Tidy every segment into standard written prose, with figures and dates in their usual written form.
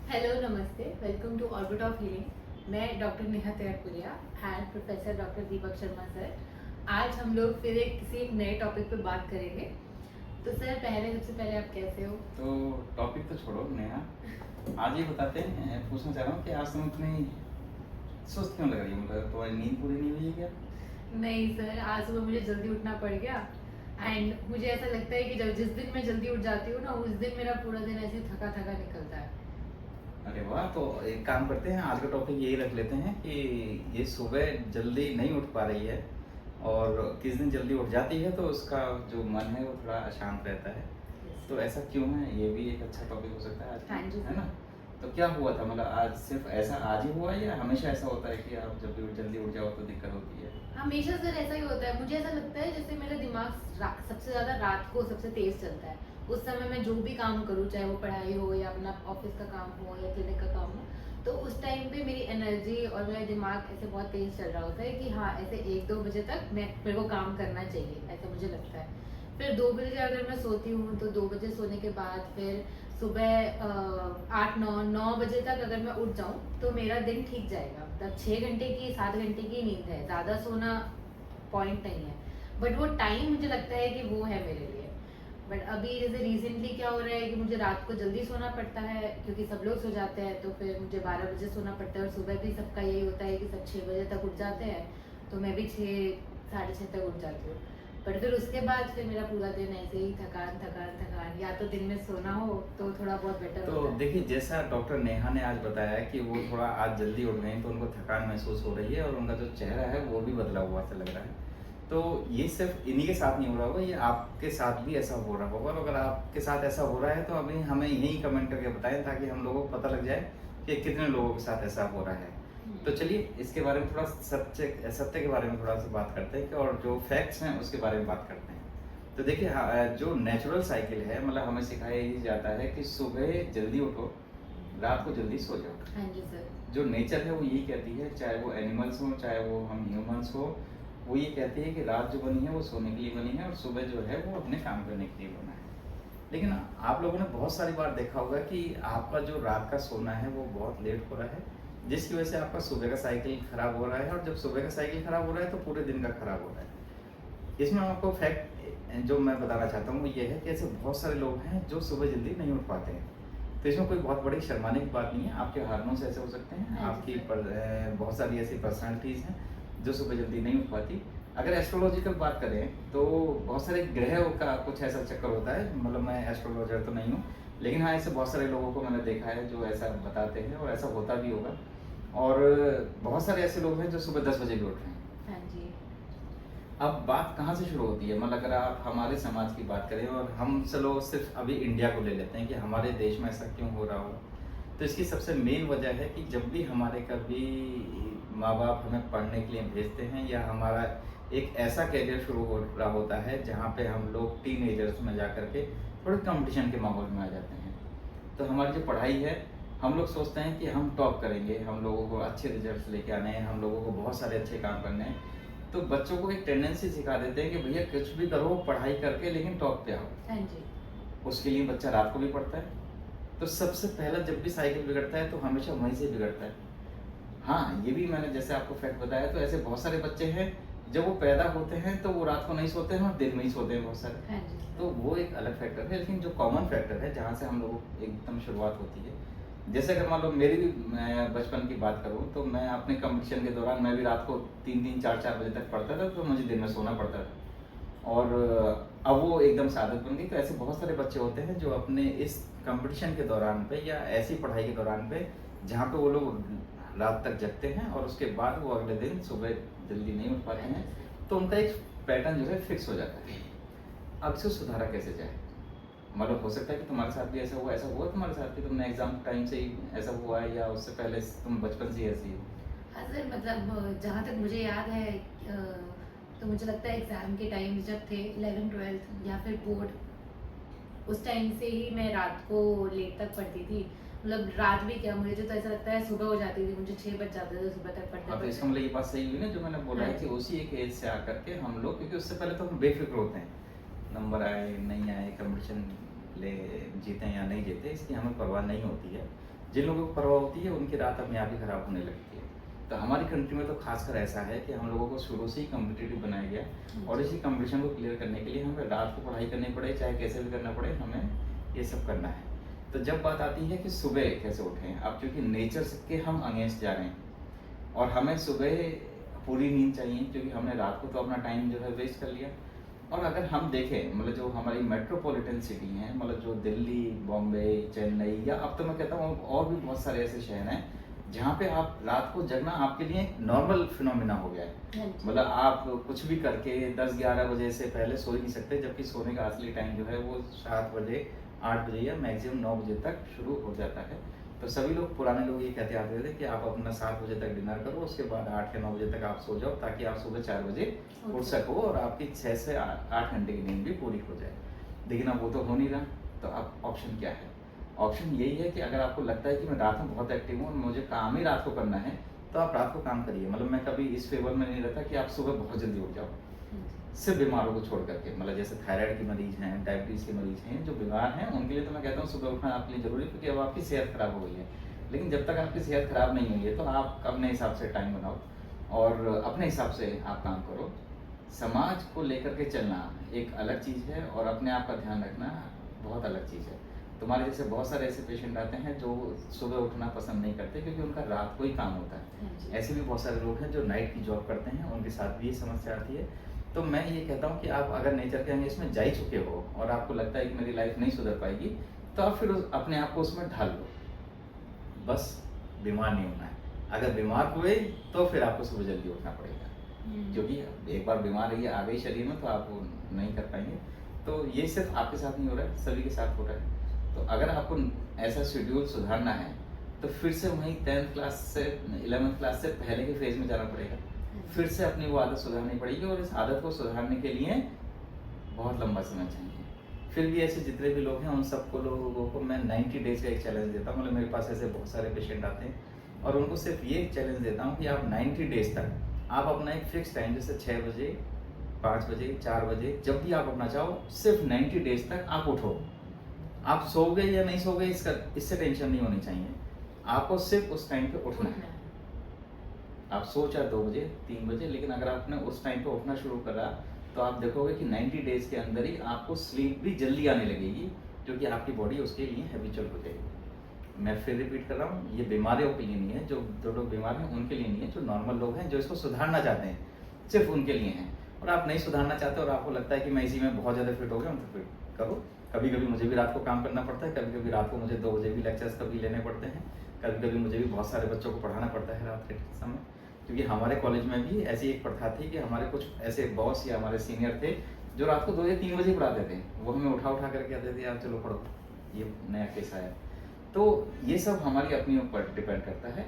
Hello नमस्ते, welcome to Orbit of Healing. मैं doctor Neha Tyagpuriya and professor doctor Deepak Sharma sir. आज हम लोग फिर किसी एक नए टॉपिक पे बात करेंगे। तो सर सबसे पहले आप कैसे हो? तो टॉपिक तो छोड़ो नेहा, आज ये बताते हैं, पूछना चाह रहा हूँ कि आज तुम इतनी सुस्त क्यों लग रही है? मतलब तुम्हारी नींद पूरी नहीं हुई है क्या? नहीं सर, आज सुबह मुझे जल्दी उठना पड़ गया एंड मुझे ऐसा लगता है कि जब जिस दिन मैं जल्दी उठ जाती हूँ ना, उस दिन मेरा पूरा दिन ऐसे थका थका निकलता है। अरे वाह, तो एक काम करते हैं, आज का टॉपिक यही रख लेते हैं कि ये सुबह जल्दी नहीं उठ पा रही है और किस दिन जल्दी उठ जाती है तो उसका जो मन है वो थोड़ा अशांत रहता है। तो ऐसा क्यों है, ये भी एक अच्छा टॉपिक हो सकता है आज का, हाँ जी है सर। ना? तो क्या हुआ था, मतलब आज सिर्फ ऐसा आज ही हुआ या हमेशा ऐसा होता है कि आप जब भी जल्दी उठ जाओ तो दिक्कत होती है? हमेशा सर ऐसा ही होता है। मुझे ऐसा लगता है जैसे मेरा दिमाग सबसे ज्यादा रात को सबसे तेज चलता है। उस समय मैं जो भी काम करूँ, चाहे वो पढ़ाई हो या अपना ऑफिस का काम हो या क्लिनिक का काम हो, तो उस टाइम पे मेरी एनर्जी और मेरा दिमाग ऐसे बहुत तेज चल रहा होता है कि हाँ, ऐसे 1-2 बजे तक मेरे को काम करना चाहिए, ऐसा मुझे लगता है। फिर 2 बजे अगर मैं सोती हूँ तो 2 बजे सोने के बाद फिर सुबह 8-9 बजे तक अगर मैं उठ जाऊँ तो मेरा दिन ठीक जाएगा। मतलब 6 घंटे की 7 घंटे की नींद है, ज़्यादा सोना पॉइंट नहीं है। बट वो टाइम मुझे लगता है कि वो है मेरे लिए। बट अभी जैसे रिसेंटली क्या हो रहा है कि मुझे रात को जल्दी सोना पड़ता है क्योंकि सब लोग सो जाते हैं, तो फिर मुझे 12 बजे सोना पड़ता है और सुबह भी सबका यही होता है कि सब 6 बजे तक उठ जाते हैं, तो मैं भी 6 साढ़े 6 तक उठ जाती हूँ। बट फिर उसके बाद फिर मेरा पूरा दिन ऐसे ही थकान थकान थकान, या तो दिन में सोना हो तो थोड़ा बहुत बेटर तो होता है। देखिए, जैसा डॉक्टर नेहा ने आज बताया कि वो थोड़ा आज जल्दी उठ गई तो उनको थकान महसूस हो रही है और उनका जो चेहरा है वो भी बदला हुआ सा लग रहा है। तो ये सिर्फ इन्हीं के साथ नहीं हो रहा होगा, ये आपके साथ भी ऐसा हो रहा होगा, और अगर आपके साथ ऐसा हो रहा है तो अभी हमें यही कमेंट करके बताएं ताकि हम लोगों को पता लग जाए कि कितने लोगों के साथ ऐसा हो रहा है। तो चलिए इसके बारे में थोड़ा सत्य सत्य के बारे में थोड़ा सा बात करते हैं कि, और जो फैक्ट्स हैं उसके बारे में बात करते हैं। तो देखिए, जो नेचुरल साइकिल है, मतलब हमें सिखाया ही जाता है कि सुबह जल्दी उठो, रात को जल्दी सो जाओ। हाँ जी सर। जो नेचर है वो यही कहती है, चाहे वो एनिमल्स हो चाहे वो हम ह्यूमंस हो, वो ये कहती है कि रात जो बनी है वो सोने के लिए बनी है और सुबह जो है वो अपने काम करने के लिए बना है। लेकिन आप लोगों ने बहुत सारी बार देखा होगा कि आपका जो रात का सोना है वो बहुत लेट हो रहा है, जिसकी वजह से आपका सुबह का साइकिल खराब हो रहा है, और जब सुबह का साइकिल खराब हो रहा है तो पूरे दिन का खराब हो रहा है। इसमें आपको फैक्ट जो मैं बताना चाहता हूँ वो ये है कि ऐसे बहुत सारे लोग हैं जो सुबह जल्दी नहीं उठ पाते हैं। तो इसमें कोई बहुत बड़ी शर्माने की बात नहीं है, आपके हार्मोन्स ऐसे हो सकते हैं, हाँ जी आपकी सर। बहुत सारी ऐसी पर्सनालिटीज़ हैं जो सुबह जल्दी नहीं उठ पाती। अगर एस्ट्रोलॉजिकल बात करें तो बहुत सारे ग्रहों का कुछ ऐसा चक्कर होता है, मतलब मैं एस्ट्रोलॉजर तो नहीं हूँ, लेकिन हाँ ऐसे बहुत सारे लोगों को मैंने देखा है जो ऐसा बताते हैं और ऐसा होता भी होगा। और बहुत सारे ऐसे लोग हैं जो सुबह 10 बजे भी उठ रहे हैं। हाँ जी। अब बात कहाँ से शुरू होती है, मतलब अगर आप हमारे समाज की बात करें और हम चलो सिर्फ अभी इंडिया को ले लेते हैं कि हमारे देश में ऐसा क्यों हो रहा हो, तो इसकी सबसे मेन वजह है कि जब भी हमारे कभी माँ बाप हमें पढ़ने के लिए भेजते हैं या हमारा एक ऐसा करियर शुरू हो रहा होता है जहाँ पे हम लोग टीनेजर्स में जा करके थोड़े कंपटीशन के माहौल में आ जाते हैं, तो हमारी जो पढ़ाई है, हम लोग सोचते हैं कि हम टॉप करेंगे, हम लोगों को अच्छे रिजल्ट्स लेके आने हैं, हम लोगों को बहुत सारे अच्छे काम करने हैं। तो बच्चों को एक टेंडेंसी सिखा देते हैं कि भैया कुछ भी करो पढ़ाई करके लेकिन टॉप पे आओ। हाँ जी। उसके लिए बच्चा रात को भी पढ़ता है। तो सबसे पहला जब भी साइकिल बिगड़ता है तो हमेशा वहीं से बिगड़ता है। हाँ, ये भी मैंने जैसे आपको फैक्ट बताया, तो ऐसे बहुत सारे बच्चे हैं जब वो पैदा होते हैं तो वो रात को नहीं सोते हैं और दिन में ही सोते हैं बहुत सारे। हाँ जी तो सर। वो एक अलग फैक्टर है, लेकिन जो कॉमन फैक्टर है जहाँ से हम लोगों की एकदम शुरुआत होती है, जैसे अगर मान लो मेरी भी मैं बचपन की बात करूँ तो मैं अपने कंपटीशन के दौरान मैं भी रात को 3-3 4-4 बजे तक पढ़ता था, तो मुझे दिन में सोना पड़ता था। और अब वो एकदम से आदत बन गई। तो ऐसे बहुत सारे बच्चे होते हैं जो अपने इस कंपटीशन के दौरान पे या ऐसी पढ़ाई के दौरान पे जहाँ पे वो लोग रात तक जगते हैं और उसके बाद वो अगले दिन सुबह जल्दी नहीं उठ पाते हाँ हैं, जी सर। तो उनका एक पैटर्न जो है फिक्स हो जाता है। अब इसे सुधारा कैसे जाए? मतलब हो सकता है कि तुम्हारे साथ भी ऐसा हुआ तुम्हारे साथ कि तुमने एग्जाम टाइम से ही ऐसा हुआ है या उससे पहले तुम बचपन से ही ऐसी हो? हाँ सर, मतलब जहाँ तक मुझे याद है, तो मुझे लगता है एग्ज़ाम के टाइम जब थे 11th-12th या फिर बोर्ड, उस टाइम से ही मैं रात को लेट तक पढ़ती थी। मतलब रात भी क्या, मुझे तो ऐसा लगता है सुबह हो जाती थी, मुझे 6 बज जाते थे सुबह तक पढ़ते हाँ, तो पढ़ते। इसका मतलब ये बात सही हुई ना जो मैंने बोला हाँ है कि जी। उसी एक एज से आकर के हम लोग, क्योंकि उससे पहले तो हम बेफिक्र होते हैं, नंबर आए नहीं आए, कंपटीशन ले जीते या नहीं जीते, इसकी हमें परवाह नहीं होती है। जिन लोगों को परवाह होती है उनकी रात अपने आप ही खराब होने लगती है। तो हमारी कंट्री में तो खासकर ऐसा है कि हम लोगों को शुरू से ही कॉम्पिटिटिव बनाया गया और इसी कंपटीशन को क्लियर करने के लिए हमें रात को पढ़ाई करनी पड़े, चाहे कैसे भी करना पड़े, हमें ये सब करना है। तो जब बात आती है कि सुबह कैसे उठें, अब क्योंकि नेचर के हम अगेंस्ट जा रहे हैं और हमें सुबह पूरी नींद चाहिए क्योंकि हमने रात को तो अपना टाइम जो है वेस्ट कर लिया। और अगर हम देखें मतलब जो हमारी मेट्रोपॉलिटन सिटी हैं, मतलब जो दिल्ली, बॉम्बे, चेन्नई, या अब तो मैं कहता हूँ और भी बहुत सारे ऐसे शहर हैं जहाँ पे आप रात को जगना आपके लिए एक नॉर्मल फिनोमिना हो गया है। मतलब आप कुछ भी करके 10-11 बजे से पहले सो ही नहीं सकते, जबकि सोने का असली टाइम जो है वो 7 बजे, 8 बजे या मैक्सिमम 9 बजे तक शुरू हो जाता है। तो सभी लोग, पुराने लोग ये कहते आते थे कि आप अपना 7 बजे तक डिनर करो, उसके बाद 8 या 9 बजे तक आप सो जाओ ताकि आप सुबह 4 बजे उठ सको और आपकी 6 से 8 घंटे की नींद भी पूरी हो जाए। लेकिन अब वो तो हो नहीं रहा, तो अब ऑप्शन क्या है? ऑप्शन यही है कि अगर आपको लगता है कि मैं रात में बहुत एक्टिव हूँ और मुझे काम ही रात को करना है, तो आप रात को काम करिए। मतलब मैं कभी इस फेवर में नहीं रहता कि आप सुबह बहुत जल्दी उठ जाओ, सिर्फ बीमारों को छोड़ करके। मतलब जैसे थायराइड के मरीज हैं, डायबिटीज़ के मरीज हैं, जो बीमार हैं, उनके लिए तो मैं कहता हूँ सुबह उठना आपके लिए जरूरी है क्योंकि अब आपकी सेहत खराब हो गई है। लेकिन जब तक आपकी सेहत खराब नहीं हुई है तो आप अपने हिसाब से टाइम बनाओ और अपने हिसाब से आप काम करो। समाज को लेकर के चलना एक अलग चीज़ है और अपने आप का ध्यान रखना बहुत अलग चीज़ है। तुम्हारे जैसे बहुत सारे ऐसे पेशेंट आते हैं जो सुबह उठना पसंद नहीं करते क्योंकि उनका रात को ही काम होता है। ऐसे भी बहुत सारे लोग हैं जो नाइट की जॉब करते हैं, उनके साथ भी ये समस्या आती है। तो मैं ये कहता हूँ कि आप अगर नेचर के अगेंस्ट में जा ही चुके हो और आपको लगता है कि मेरी लाइफ नहीं सुधर पाएगी, तो आप फिर अपने आप को उसमें ढाल लो। बस बीमार नहीं होना है। अगर बीमार हुए तो फिर आपको सुबह जल्दी उठना पड़ेगा, क्योंकि एक बार बीमार ये आ गई शरीर में तो आप वो नहीं कर पाएंगे। तो ये सिर्फ आपके साथ नहीं हो रहा है, सभी के साथ हो रहा है। तो अगर आपको ऐसा शेड्यूल सुधारना है तो फिर से वहीं 10th क्लास से 11th क्लास से पहले के फेज में जाना पड़ेगा। फिर से अपनी वो आदत सुधारनी पड़ेगी और इस आदत को सुधारने के लिए बहुत लंबा समय चाहिए। फिर भी ऐसे जितने भी लोग हैं उन सबको लोगों को मैं 90 डेज का एक चैलेंज देता हूँ। मतलब मेरे पास ऐसे बहुत सारे पेशेंट आते हैं और उनको सिर्फ ये चैलेंज देता हूँ कि आप 90 डेज तक आप अपना एक फिक्स टाइम, जैसे 6 बजे, 5 बजे, 4 बजे, जब भी आप अपना चाहो, सिर्फ 90 डेज तक आप उठो। आप सो गए या नहीं सो गए इससे टेंशन नहीं होनी चाहिए, आपको सिर्फ उस टाइम पे उठना है। आप सो चाहे 2 बजे, 3 बजे, लेकिन अगर आपने उस टाइम पे उठना शुरू करा तो आप देखोगे कि 90 डेज के अंदर ही आपको स्लीप भी जल्दी आने लगेगी, क्योंकि आपकी बॉडी उसके लिए हैबिचुअल हो जाएगी। मैं फिर रिपीट कर रहा हूँ, ये बीमारियों के लिए नहीं है, जो लोग बीमार हैं उनके लिए नहीं है, जो नॉर्मल लोग हैं जो इसको सुधारना चाहते हैं सिर्फ उनके लिए हैं। और आप नहीं सुधारना चाहते और आपको लगता है कि मैं इसी में बहुत ज़्यादा फिट हो गया हूँ, तो फिट करो। कभी कभी मुझे भी रात को काम करना पड़ता है, कभी कभी रात को मुझे 2 बजे भी लेक्चर्स कभी लेने पड़ते हैं, कभी कभी मुझे भी बहुत सारे बच्चों को पढ़ाना पड़ता है रात के समय। क्योंकि हमारे कॉलेज में भी ऐसी एक प्रथा थी कि हमारे कुछ ऐसे बॉस या हमारे सीनियर थे जो रात को 2 या 3 बजे पढ़ाते थे। वो हमें उठा करके कहते थे यार चलो पढ़ो, ये नया केस आया। तो ये सब हमारी अपनी ऊपर डिपेंड करता है।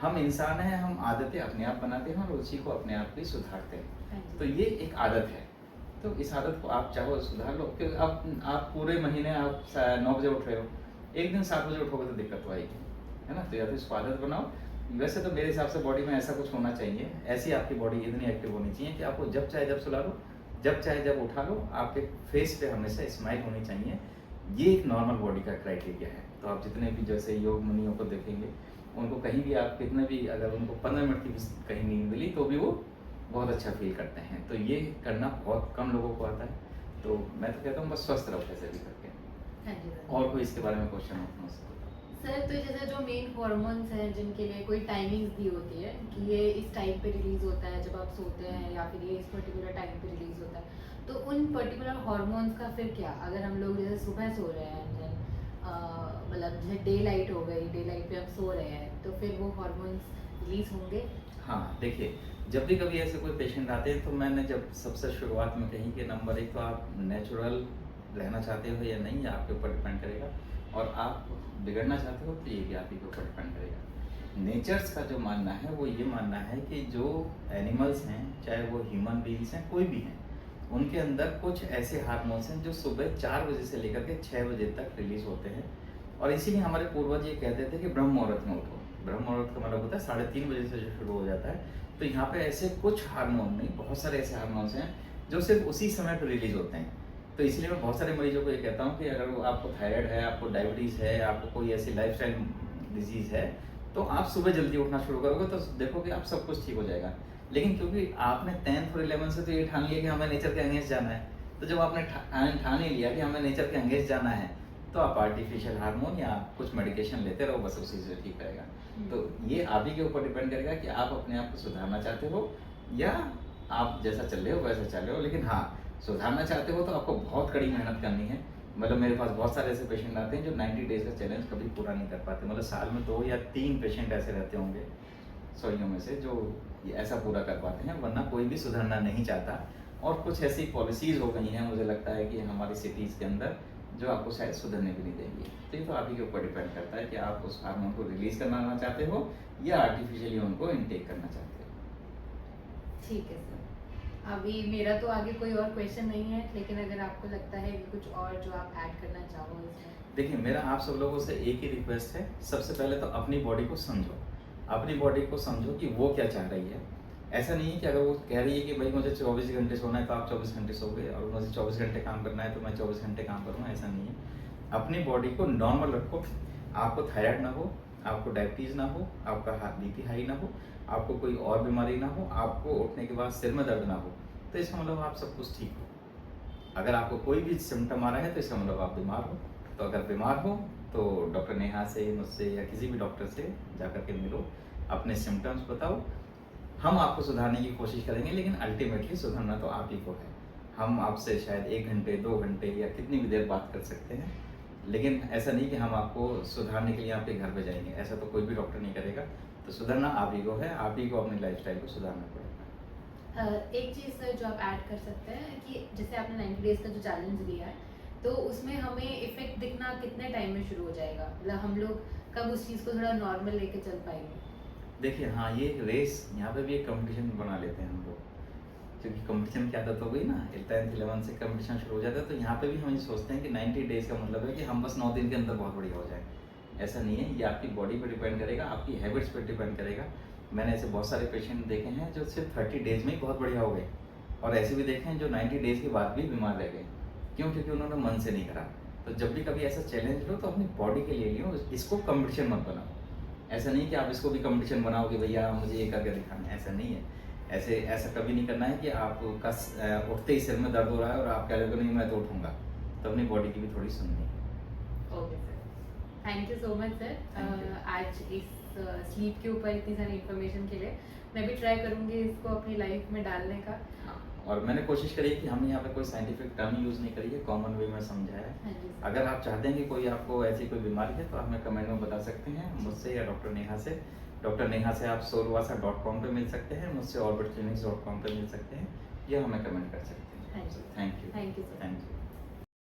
हम इंसान हैं, हम आदतें अपने आप बनाते हैं और उसी को अपने आप भी सुधारते हैं। तो ये एक आदत है, तो इस आदत को आप चाहो सुधार लो। कि आप पूरे महीने आप 9 बजे उठ रहे हो, एक दिन 7 बजे उठोगे तो दिक्कत तो आएगी, है ना। तो या तो इसको आदत बनाओ। वैसे तो मेरे हिसाब से बॉडी में ऐसा कुछ होना चाहिए, ऐसी आपकी बॉडी इतनी एक्टिव होनी चाहिए कि आपको जब चाहे जब सुला लो, जब चाहे जब उठा लो, आपके फेस पे हमेशा स्माइल होनी चाहिए। ये एक नॉर्मल बॉडी का क्राइटेरिया है। तो आप जितने भी जैसे योग मुनियों को देखेंगे, उनको कहीं भी आप कितने भी, अगर उनको 15 मिनट की भी कहीं नींद मिली तो भी वो बहुत अच्छा फील करते हैं। तो ये करना बहुत कम लोगों को आता है। तो मैं तो कहता हूँ बस स्वस्थ रहो कैसे भी करके। हाँ जी सर। और कोई इसके बारे में क्वेश्चन हो तो सर, तो जैसे जो मेन हॉर्मोन्स हैं जिनके लिए कोई टाइमिंग्स दी होती है कि ये इस टाइम पे रिलीज होता है जब आप सोते हैं, या फिर ये इस पर्टिकुलर टाइम पे रिलीज होता है, तो उन पर्टिकुलर हॉर्मोन्स का फिर क्या? अगर हम लोग जैसे सुबह सो रहे हैं, मतलब जैसे डे लाइट हो गई, डे लाइट पे हम सो रहे हैं, तो फिर वो हॉर्मोन्स रिलीज होंगे? हाँ, देखिए, जब भी कभी ऐसे कोई पेशेंट आते हैं तो मैंने जब सबसे शुरुआत में कही कि नंबर 1 तो आप नेचुरल रहना चाहते हो या नहीं, आपके ऊपर डिपेंड करेगा। और आप बिगड़ना चाहते हो तो ये भी आप ही के ऊपर डिपेंड करेगा। नेचर्स का जो मानना है वो ये मानना है कि जो एनिमल्स हैं, चाहे वो ह्यूमन बीइंग्स हैं, कोई भी हैं, उनके अंदर कुछ ऐसे हार्मोन्स हैं जो सुबह 4 बजे से लेकर के 6 बजे तक रिलीज होते हैं। और इसीलिए हमारे पूर्वज ये कहते थे कि ब्रह्म मुहूर्त में उठो। ब्रह्म मुहूर्त का मतलब होता है 3:30 बजे से जो शुरू हो जाता है। तो यहाँ पे ऐसे कुछ हार्मोन नहीं, बहुत सारे ऐसे हार्मोन्स हैं जो सिर्फ उसी समय पर रिलीज होते हैं। तो इसलिए मैं बहुत सारे मरीजों को ये कहता हूँ कि अगर आपको थायराइड है, आपको डायबिटीज़ है, आपको कोई ऐसी लाइफस्टाइल डिजीज है, तो आप सुबह जल्दी उठना शुरू करोगे तो देखोगे आप सब कुछ ठीक हो जाएगा। लेकिन क्योंकि आपने 10th और 11th से तो ये ठान लिया कि हमें नेचर के अगेंस्ट जाना है, तो जब आपने ठान ही लिया कि हमें नेचर के अगेंस्ट जाना है, तो आप आर्टिफिशियल हार्मोन या कुछ मेडिकेशन लेते रहो, बस उसी से ठीक रहेगा। तो ये आप ही के ऊपर डिपेंड करेगा कि आप अपने आप को सुधारना चाहते हो या आप जैसा चल रहे हो वैसा चल रहे हो। लेकिन हाँ, सुधारना चाहते हो तो आपको बहुत कड़ी मेहनत करनी है। मतलब मेरे पास बहुत सारे ऐसे पेशेंट आते हैं जो 90 डेज का चैलेंज कभी पूरा नहीं कर पाते। मतलब साल में 2 या 3 पेशेंट ऐसे रहते होंगे 100 में से जो ये ऐसा पूरा कर पाते हैं, वरना कोई भी सुधरना नहीं चाहता। और कुछ ऐसी पॉलिसीज़ हो गई हैं मुझे लगता है कि हमारी सिटीज़ के अंदर, जो आपको शायद सुधरने भी नहीं देंगी। तो ये तो आप ही के ऊपर डिपेंड करता है कि आप उस हार्मोन को रिलीज करना चाहते हो या आर्टिफिशियली उनको इनटेक करना चाहते हो। ठीक है सर, अभी मेरा तो आगे कोई और क्वेश्चन नहीं है, लेकिन अगर आपको लगता है कि कुछ और जो आप ऐड करना चाहो इसमें। देखिए, मेरा आप सब लोगों से एक ही रिक्वेस्ट है, सबसे पहले तो अपनी बॉडी को समझो। अपनी बॉडी को समझो कि वो क्या चाह रही है। ऐसा नहीं है कि अगर वो कह रही है कि भाई मुझे 24 घंटे सोना है तो आप 24 घंटे सो गए, और मुझे 24 घंटे काम करना है तो मैं 24 घंटे काम करूँगा, ऐसा नहीं है। अपनी बॉडी को नॉर्मल रखो। आपको थायराइड ना हो, आपको डायबिटीज़ ना हो, आपका बीपी हाई ना हो, आपको कोई और बीमारी ना हो, आपको उठने के बाद सिर में दर्द ना हो, तो इसका मतलब आप सब कुछ ठीक हो। अगर आपको कोई भी सिम्टम आ रहा है तो इसका मतलब आप बीमार हो। तो अगर बीमार हो तो डॉक्टर नेहा से, मुझसे या किसी भी डॉक्टर से जाकर के मिलो, अपने सिम्टम्स बताओ। हम आपको सुधारने की कोशिश करेंगे, लेकिन अल्टीमेटली सुधरना तो आप ही को है। हम आपसे शायद 1 घंटे 2 घंटे या कितनी भी देर बात कर सकते हैं, लेकिन ऐसा नहीं कि हम आपको सुधारने के लिए आपके घर पे जाएंगे। ऐसा तो कोई भी डॉक्टर नहीं करेगा। तो सुधरना आप ही को है, आप ही को अपनी लाइफस्टाइल को सुधारना पड़ेगा। एक चीज़ सर जो आप ऐड कर सकते हैं कि जैसे आपने 90 डेज का जो चैलेंज लिया है, तो उसमें हमें इफेक्ट दिखना कितने टाइम में शुरू हो जाएगा? मतलब हम लोग कब उस चीज़ को थोड़ा नॉर्मल लेके चल पाएंगे? देखिए, हाँ, ये एक रेस, यहाँ पे भी एक कंपटीशन बना लेते हैं हम लोग, क्योंकि कंपटीशन की आदत हो गई ना, 10th 11th से कंपटीशन शुरू हो जाता है। तो यहाँ पे भी हम ये सोचते हैं कि 90 डेज का मतलब है कि हम बस 9 दिन के अंदर बहुत बढ़िया हो जाए। ऐसा नहीं है, ये आपकी बॉडी पे डिपेंड करेगा, आपकी हैबिट्स पे डिपेंड करेगा। मैंने ऐसे बहुत सारे पेशेंट देखे हैं जो सिर्फ 30 डेज में ही बहुत बढ़िया हो गए, और ऐसे भी देखे हैं जो 90 डेज के बाद भी बीमार रह गए। क्यों? क्योंकि उन्होंने मन से नहीं करा। तो जब भी कभी ऐसा चैलेंज लो तो अपनी बॉडी के लिए लियो, इसको कंपटीशन मत बनाओ। ऐसा नहीं कि आप इसको भी कंपटीशन बनाओ कि भैया मुझे ये करके दिखाना है, ऐसा नहीं है। ऐसा कभी नहीं करना है कि आपका उठते ही सिर में दर्द हो रहा है और आप कह रहे हो नहीं मैं तो उठूंगा। तो अपनी बॉडी की भी थोड़ी सुननी है। Okay sir, thank you so much sir. Thank you. आज इस स्लीप के ऊपर इतनी सारी इन्फॉर्मेशन के लिए मैं भी ट्राई करूँगी इसको अपनी लाइफ में डालने का। हाँ, और मैंने कोशिश करी है कि हमने यहाँ पे कोई साइंटिफिक टर्म यूज़ नहीं करी है, कॉमन वे में समझाया है। हाँ जी सर। अगर आप चाहते हैं कि कोई आपको ऐसी कोई बीमारी है तो आप हमें कमेंट में बता सकते हैं, मुझसे या डॉक्टर नेहा से। डॉक्टर नेहा से आप sourvasa.com पे मिल सकते हैं, मुझसे orbitclinics.com पे मिल सकते हैं, या हमें कमेंट कर सकते हैं। हाँ जी। Thank you. Thank you sir. Thank you.